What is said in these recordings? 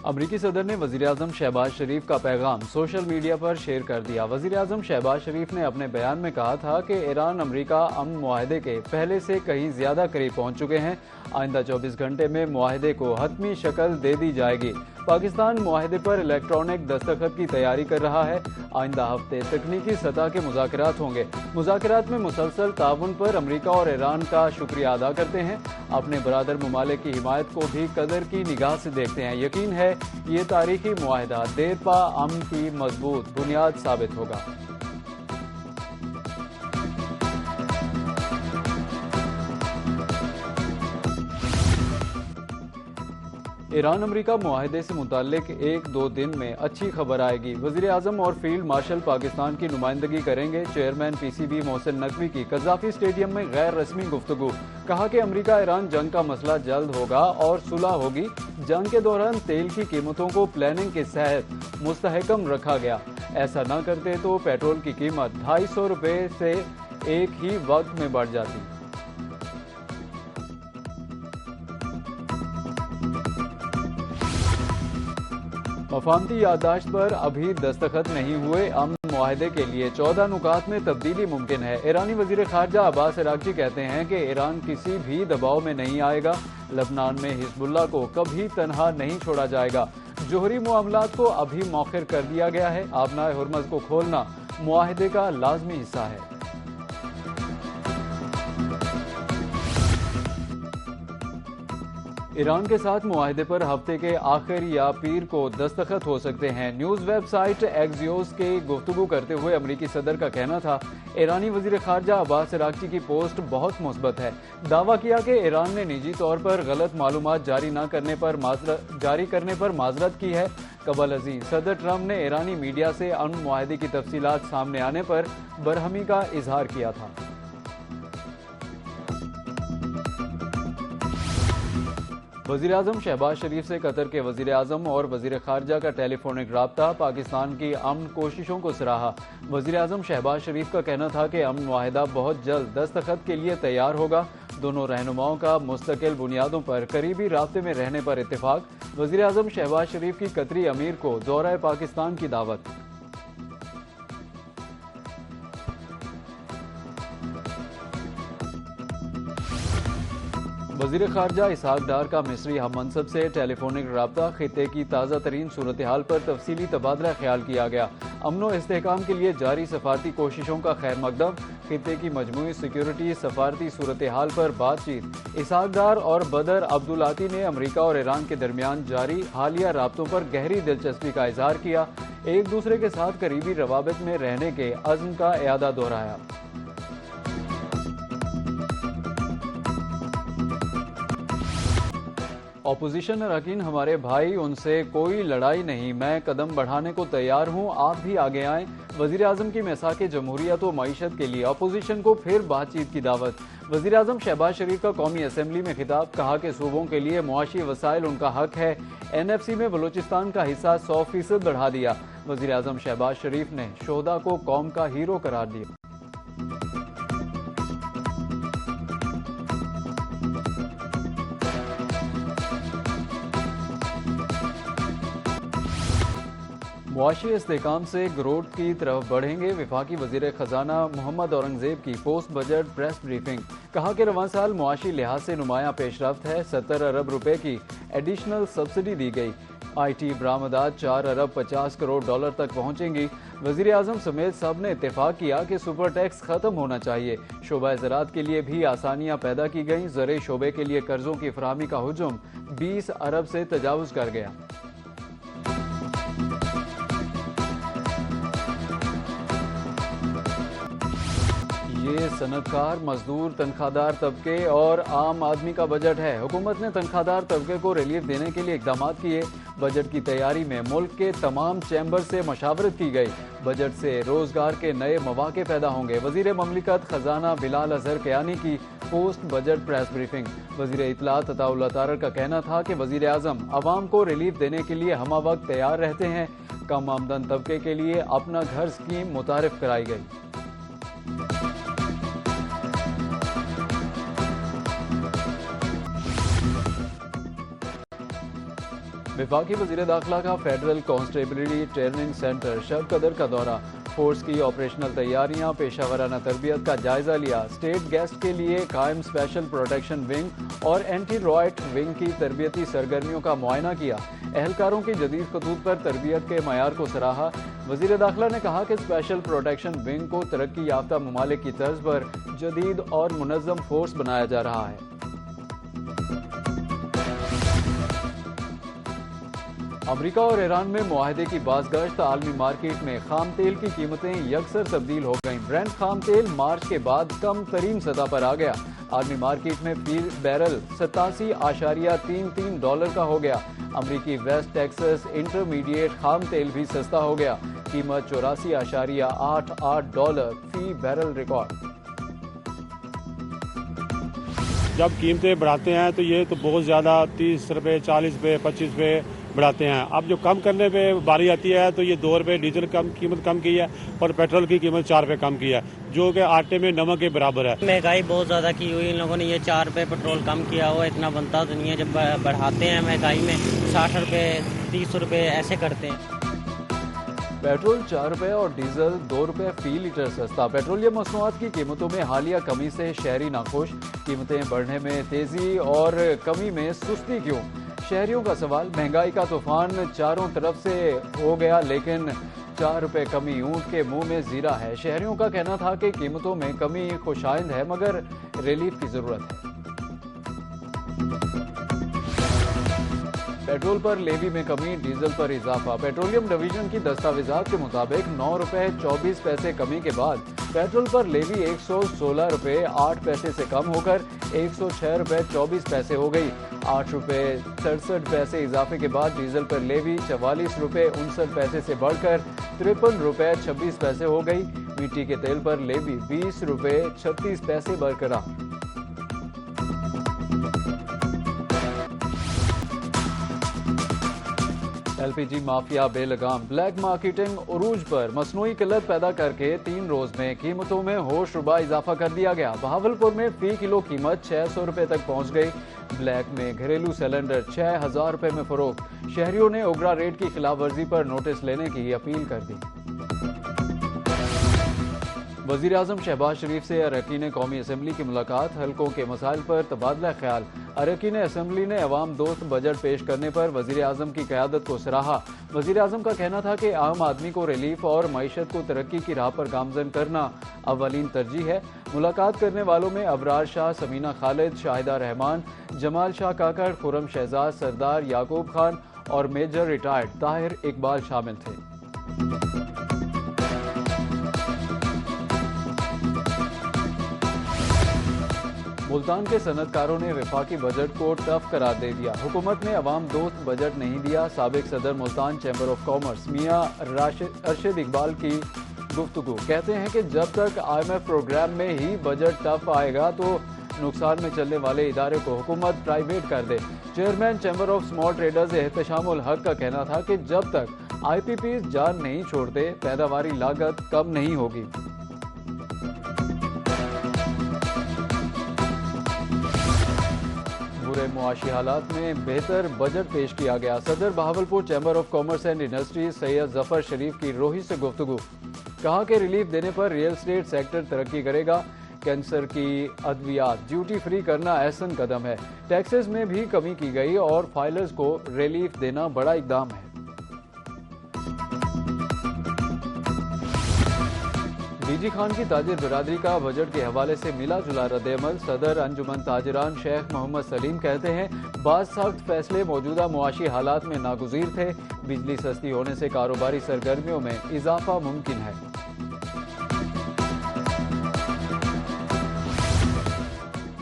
अमरीकी सदर ने वज़ीर-ए-आज़म शहबाज शरीफ का पैगाम सोशल मीडिया पर शेयर कर दिया। वज़ीर-ए-आज़म शहबाज शरीफ ने अपने बयान में कहा था कि ईरान अमरीका अमन मुआहदे के पहले से कहीं ज़्यादा करीब पहुँच चुके हैं। आइंदा 24 घंटे में मुआहदे को हतमी शक्ल दे दी जाएगी। पाकिस्तान मुआहदे पर इलेक्ट्रॉनिक दस्तखत की तैयारी कर रहा है। आइंदा हफ्ते तकनीकी सतह के मुज़ाकरात होंगे। मुज़ाकरात में मुसलसल ताउन पर अमरीका और ईरान का शुक्रिया अदा करते हैं। अपने बरादर ममालिक की हिमायत को भी कदर की निगाह से देखते हैं। यकीन है ये तारीखी मुआहदा देर पा अमन की मजबूत बुनियाद साबित होगा। ईरान अमरीका मुआहदे से मुताल्लिक 1-2 दिन में अच्छी खबर आएगी। वज़ीर-ए-आज़म और फील्ड मार्शल पाकिस्तान की नुमाइंदगी करेंगे। चेयरमैन पीसीबी मोहसिन नकवी की कज़ाफ़ी स्टेडियम में गैर रस्मी गुफ्तगू। कहा कि अमरीका ईरान जंग का मसला जल्द होगा और सुलह होगी। जंग के दौरान तेल की कीमतों को प्लानिंग के तहत मुस्तहकम रखा गया। ऐसा न करते तो पेट्रोल की कीमत 250 रुपये से एक ही वक्त में बढ़ जाती। मफाहमती याददाश्त पर अभी दस्तखत नहीं हुए। अमन मुआहदे के लिए 14 नुकात में तब्दीली मुमकिन है। ईरानी वजीर खारजा अब्बास अरागची कहते हैं कि ईरान किसी भी दबाव में नहीं आएगा। लबनान में हिजबुल्लाह को कभी तनहा नहीं छोड़ा जाएगा। जोहरी मामलात को अभी मौखर कर दिया गया है। आबनाए हुर्मज़ को खोलना मुआहदे का लाजमी हिस्सा है। ईरान के साथ मुआहदे पर हफ्ते के आखिर या पीर को दस्तखत हो सकते हैं। न्यूज़ वेबसाइट एक्सियोस के गुफ्तगू करते हुए अमरीकी सदर का कहना था, ईरानी वजीर खारजा अब्बास अरागची की पोस्ट बहुत मुस्बत है। दावा किया कि ईरान ने निजी तौर पर गलत मालूमात जारी करने पर माजरत की है। कबल अजीज सदर ट्रंप ने ईरानी मीडिया से अमन मुआहदे की तफसीलात सामने आने पर बरहमी का इजहार किया था। वज़ीर-ए-आज़म शहबाज शरीफ से कतर के वज़ीर-ए-आज़म और वज़ीर खारजा का टेलीफोनिक राब्ता। पाकिस्तान की अमन कोशिशों को सराहा। वज़ीर-ए-आज़म शहबाज शरीफ का कहना था कि अमन मुआहदा बहुत जल्द दस्तखत के लिए तैयार होगा। दोनों रहनुमाओं का मुस्तकिल बुनियादों पर करीबी राब्ते में रहने पर इत्तेफाक। वज़ीर-ए-आज़म शहबाज शरीफ की कतरी अमीर को दौरा पाकिस्तान की दावत। वज़ीर खारजा इसहाक डार का मिस्री हम मनसब से टेलीफोनिक राब्ता। खित्ते की ताज़ा तरीन सूरत हाल पर तफसीली तबादला ख्याल किया गया। अमन व इस्तेहकाम के लिए जारी सफारती कोशिशों का खैर मकदम। खित्ते की मजमूई सिक्योरिटी सफारती सूरत हाल पर बातचीत। इसहाक डार और बदर अब्दुलाती ने अमरीका और ईरान के दरमियान जारी हालिया राब्तों पर गहरी दिलचस्पी का इजहार किया। एक दूसरे के साथ करीबी रवाबित में रहने के अज़्म का इयादा दोहराया। अपोजिशन अरकान हमारे भाई, उनसे कोई लड़ाई नहीं। मैं कदम बढ़ाने को तैयार हूँ, आप भी आगे आएँ। वज़ीर-ए-आज़म की मिसाक जमहूरियत व मईशत के लिए अपोजिशन को फिर बातचीत की दावत। वज़ीर-ए-आज़म शहबाज शरीफ का कौमी असम्बली में खिताब। कहा कि सूबों के लिए मुआशी वसाइल उनका हक है। NFC में बलूचिस्तान का हिस्सा 100% बढ़ा दिया। वज़ीर-ए-आज़म शहबाज शरीफ ने शोहदा को कौम का हीरो करार दिया। मुआशी इस्तेहकाम से ग्रोथ की तरफ बढ़ेंगे। वफाकी वज़ीर खजाना मोहम्मद औरंगजेब की पोस्ट बजट प्रेस ब्रीफिंग। कहा कि रवां साल मुआशी लिहाज से नुमाया पेशरफ्त है। 70 अरब रुपए की एडिशनल सब्सिडी दी गई। IT बरामदात 4 अरब 50 करोड़ डॉलर तक पहुंचेंगी। वज़ीर-ए-आज़म समेत सब ने इत्तेफाक किया कि सुपर टैक्स खत्म होना चाहिए। शोबा ज़राअत के लिए भी आसानियां पैदा की गईं। ज़र शोबे के लिए कर्जों की फराहमी का हुजूम 20 अरब से तजावुज कर गया। ये सनतकार, मजदूर, तनख्वाहदार तबके और आम आदमी का बजट है। हुकूमत ने तनख्वाहदार तबके को रिलीफ देने के लिए इकदाम किए। बजट की तैयारी में मुल्क के तमाम चैम्बर से मशावरत की गई। बजट से रोजगार के नए मौके पैदा होंगे। वजीर ममलिकत खजाना बिलाल अजहर कयानी की पोस्ट बजट प्रेस ब्रीफिंग। वजीर इत्तलात अताउल्लाह तारर का कहना था कि वजीर आजम अवाम को रिलीफ देने के लिए हमा वक्त तैयार रहते हैं। कम आमदन तबके के लिए अपना घर स्कीम मुतारिफ कराई गई। वफाकी वज़ीर दाखिला का फेडरल कांस्टेबलरी ट्रेनिंग सेंटर शब कदर का दौरा, फोर्स की ऑपरेशनल तैयारियां, पेशावराना तरबियत का जायजा लिया। स्टेट गेस्ट के लिए कायम स्पेशल प्रोटेक्शन विंग और एंटी रॉयट विंग की तरबियती सरगर्मियों का मुआयना किया। एहलकारों की जदीद खतूत पर तरबियत के मयार को सराहा। वज़ीर दाखिला ने कहा कि स्पेशल प्रोटेक्शन विंग को तरक्की याफ्ता ममालिक की तर्ज पर जदीद और मुनज़्ज़म फोर्स बनाया जा रहा है। अमरीका और ईरान में मुआहदे की बाज़गश्त, आलमी मार्केट में खाम तेल की कीमतें यकसर तब्दील हो गईं। ब्रेंट खाम तेल मार्च के बाद कम तरीन सतह पर आ गया। आलमी मार्केट में फी बैरल $87.33 का हो गया। अमरीकी वेस्ट टेक्सास इंटरमीडिएट खाम तेल भी सस्ता हो गया, कीमत $84.88 फी बैरल रिकॉर्ड। जब कीमतें बढ़ाते हैं तो ये तो बहुत ज़्यादा 30 रुपये, 40 रुपये, 25 रुपये बढ़ाते हैं। अब जो कम करने पे बारी आती है तो ये 2 रुपये डीजल कीमत कम की है और पेट्रोल की कीमत 4 रुपये कम की है, जो कि आटे में नमक के बराबर है। महंगाई बहुत ज़्यादा की हुई, इन लोगों ने ये 4 रुपये पेट्रोल कम किया हुआ, इतना बनता तो नहीं है। जब बढ़ाते हैं महंगाई में 60 रुपये, 30 रुपये ऐसे करते हैं। पेट्रोल 4 रुपये और डीजल 2 रुपये फी लीटर सस्ता। पेट्रोलियम मसनूआत की कीमतों में हालिया कमी से शहरी नाखुश, कीमतें बढ़ने में तेजी और कमी में सुस्ती क्यों? शहरियों का सवाल। महंगाई का तूफान चारों तरफ से हो गया, लेकिन 4 रुपये कमी ऊंट के मुंह में जीरा है। शहरियों का कहना था कि कीमतों में कमी खुशाइंद है, मगर रिलीफ की जरूरत है। पेट्रोल पर लेवी में कमी, डीजल पर इजाफा। पेट्रोलियम डिवीजन की दस्तावेजात के मुताबिक 9 रुपये 24 पैसे कमी के बाद पेट्रोल पर लेवी 116 रुपये 8 पैसे से कम होकर 106 रुपये 24 पैसे हो गई। 8 रुपये 67 पैसे इजाफे के बाद डीजल पर लेवी 44 रुपये 59 पैसे से बढ़कर 53 रुपये 26 पैसे हो गई। मिट्टी के तेल पर लेवी 20 रुपये 36 पैसे बरकरार। एलपीजी माफिया बेलगाम, ब्लैक मार्केटिंग उरूज पर मसनूई किल्लत पैदा करके 3 रोज में कीमतों में होश रुबा इजाफा कर दिया गया। बहावलपुर में फी किलो कीमत 600 रुपये तक पहुंच गई। ब्लैक में घरेलू सिलेंडर 6000 रुपये में फरोख्त। शहरियों ने उगरा रेट की खिलाफ वर्जी पर नोटिस लेने की अपील कर दी। वज़ीर आज़म शहबाज शरीफ से अरकान कौमी असम्बली की मुलाकात, हल्कों के मसाइल पर तबादला ख्याल। अरकान असम्बली ने अवाम दोस्त बजट पेश करने पर वज़ीर आज़म की क़यादत को सराहा। वज़ीर आज़म का कहना था कि आम आदमी को रिलीफ और मईशत को तरक्की की राह पर गामजन करना अवलीन तरजीह है। मुलाकात करने वालों में अबरार शाह, समीना खालिद, शाहिदा रहमान, जमाल शाह काकड़, खुरम शहजाद, सरदार याकूब खान और मेजर रिटायर्ड ताहिर इकबाल शामिल थे। मुल्तान के सनतकारों ने वफाकी बजट को टफ करार दे दिया। हुकूमत ने अवाम दोस्त बजट नहीं दिया। साबिक सदर मुल्तान चैम्बर ऑफ कॉमर्स मियां अरशद इकबाल की गुफ्तगू, कहते हैं कि जब तक IMF प्रोग्राम में ही बजट टफ आएगा तो नुकसान में चलने वाले इदारे को हुकूमत प्राइवेट कर दे। Chairman chamber of small traders Ehtashamul Haq का कहना था कि जब तक IPPs जान नहीं छोड़ते पैदावारी लागत कम नहीं होगी। बुरे मुआशी हालात में बेहतर बजट पेश किया गया। सदर Bahawalpur chamber of commerce and industries Syed Zafar Sharif की रोही से गुफ्तगू, कहा कि रिलीफ देने पर रियल स्टेट सेक्टर तरक्की करेगा। कैंसर की अद्वियात ड्यूटी फ्री करना अहसन कदम है। टैक्सेस में भी कमी की गई और फाइलर्स को रिलीफ देना बड़ा इकदाम है। डीजी खान की ताजिर बिरादरी का बजट के हवाले से मिला जुला रद्द-ए-अमल। सदर अंजुमन ताजिरान शेख मोहम्मद सलीम कहते हैं, बाज़ सख्त फैसले मौजूदा मुआशी हालात में नागुज़ीर थे। बिजली सस्ती होने से कारोबारी सरगर्मियों में इजाफा मुमकिन है।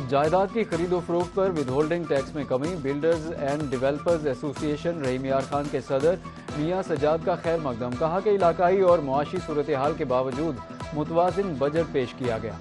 जायदाद की खरीदो फरोख्त पर विदहोल्डिंग टैक्स में कमी। बिल्डर्स एंड डेवलपर्स एसोसिएशन रहीम यार खान के सदर मियां सजाद का खैर मकदम, कहा कि इलाकाई और मुआशी सूरत हाल के बावजूद मुतवाज़िन बजट पेश किया गया।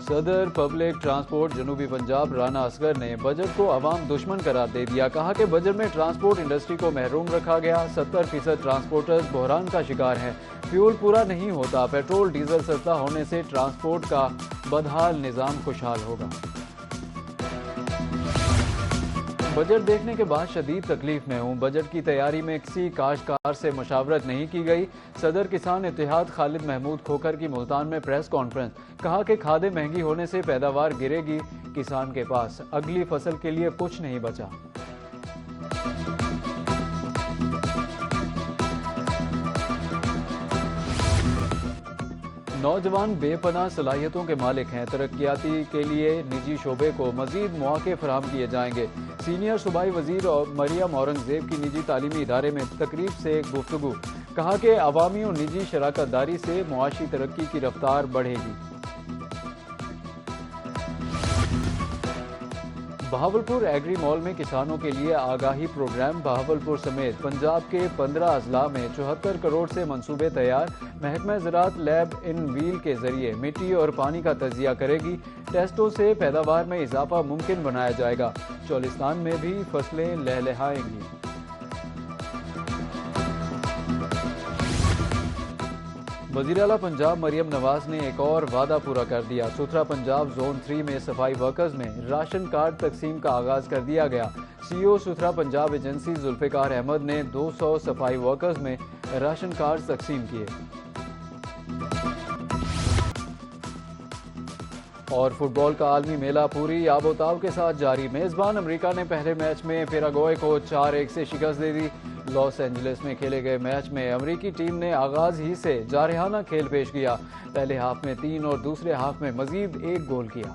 सदर पब्लिक ट्रांसपोर्ट जनूबी पंजाब राना असगर ने बजट को अवाम दुश्मन करार दे दिया। कहा कि बजट में ट्रांसपोर्ट इंडस्ट्री को महरूम रखा गया। 70% ट्रांसपोर्टर्स बहरान का शिकार हैं। फ्यूल पूरा नहीं होता। पेट्रोल डीजल सस्ता होने से ट्रांसपोर्ट का बदहाल निज़ाम खुशहाल होगा। बजट देखने के बाद शदीद तकलीफ में हूँ। बजट की तैयारी में किसी काश्तकार से मशावरत नहीं की गई। सदर किसान इत्तेहाद खालिद महमूद खोखर की मुल्तान में प्रेस कॉन्फ्रेंस। कहा कि खादें महंगी होने से पैदावार गिरेगी। किसान के पास अगली फसल के लिए कुछ नहीं बचा। नौजवान बेपनाह सलाहियतों के मालिक हैं। तरक्याती के लिए निजी शोबे को मजीद मौके फराहम किए जाएंगे। सीनियर सूबाई वजीर और मरियम औरंगजेब की निजी तालीमी इदारे में तकरीब से गुफ्तगू। कहा कि अवामी और निजी शराकत दारी से मुआशी तरक्की की रफ्तार बढ़ेगी। बहावलपुर एग्री मॉल में किसानों के लिए आगाही प्रोग्राम। बहावलपुर समेत पंजाब के 15 अजला में 74 करोड़ से मंसूबे तैयार। महकमा ज़राअत लैब इन व्हील के जरिए मिट्टी और पानी का तजिया करेगी। टेस्टों से पैदावार में इजाफा मुमकिन बनाया जाएगा। चौलिस्तान में भी फसलें लहलहाएंगी। वज़ीर आला पंजाब मरियम नवाज ने एक और वादा पूरा कर दिया। सुथरा पंजाब जोन 3 में सफाई वर्कर्स में राशन कार्ड तकसीम का आगाज कर दिया गया। सीईओ सुथरा पंजाब एजेंसी जुल्फिकार अहमद ने 200 सफाई वर्कर्स में राशन कार्ड तकसीम किए। और फुटबॉल का आलमी मेला पूरी आबोताब के साथ जारी। मेजबान अमेरिका ने पहले मैच में पैराग्वे को 4-1 से शिकस्त दे दी। लॉस एंजलिस में खेले गए मैच में अमेरिकी टीम ने आगाज ही से जारहाना खेल पेश किया। पहले हाफ में 3 और दूसरे हाफ में मजीद 1 गोल किया।